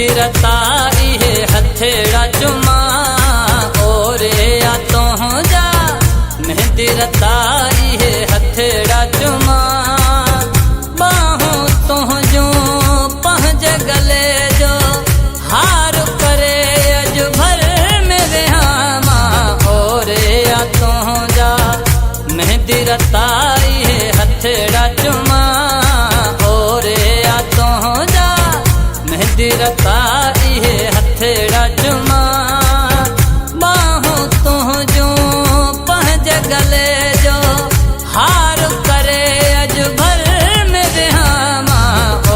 मेहंदी रताई है हथेड़ा चुमा ओरे आ तो जा मेहंदी रताई है हथेड़ा चुमा बाहों तो जो पहुँच गले जो हार करे अज भर मेरे हामा ओरे आ तो जा मेहंदी रताई है हथेड़ा चुमा ओरे आ तो जा मेहंदी रताई है हथेड़ा चुमा बाहों तो जो पहुँच गले जो हार करे अज भर मेरे हामा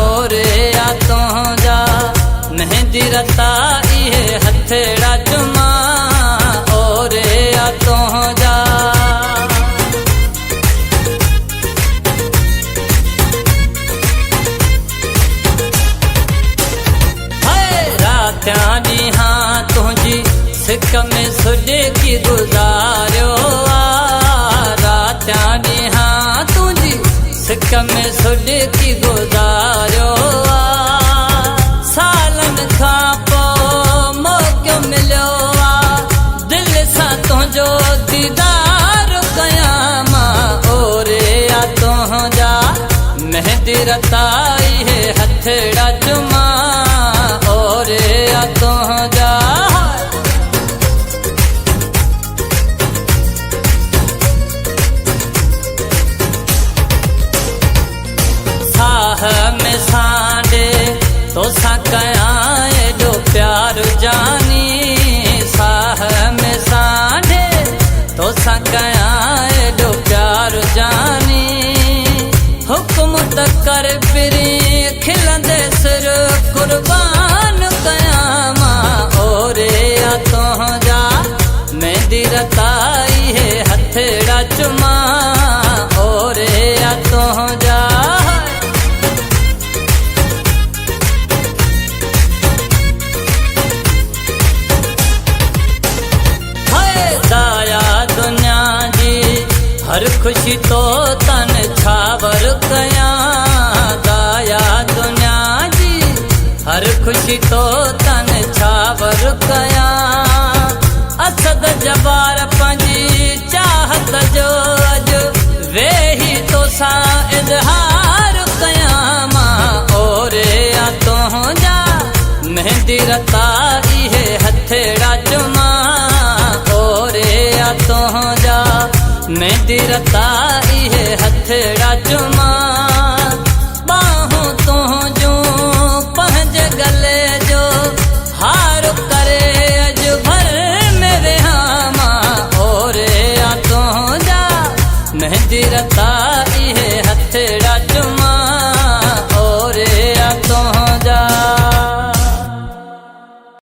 ओरे आ तो जा मेहंदी रताई है हथेड़ा चुमा ओरे आ तो जा रात्यां हाँ तुझी सिक में सुडे की गुजारियो रात्यां हाँ तुझी सिक में सुडे की गुजारियो सालन खा पो मौक़ो मिलियो दिल सां तुझो दीदार कयां ओरे आ तो जा मेहंदी रताई है हथेड़ा चुमा ओरे आ तो जा साह में सांडे तो सा कयां जो प्यार जानी साह में सांडे तो सा कयां जो प्यार जानी हुक्म त कर फिरी खिलंदे सिर कुर्बान कयामा ओरे आ तो जा मेहंदी रताई है हथेड़ा चुमा ओरे आ तो जा दाया दुनिया जी हर खुशी तो तन छावर कया दाया दुनिया जी हर खुशी तो तन छावर कया असद जबार पंजी चाहत जो अज वेही तो सा इजहार कयामा ओरे आ तो जा मेहंदी रताई है हथेड़ा चुमा ओरे आ तो जा मेहंदी रताई है हथेड़ा चुमा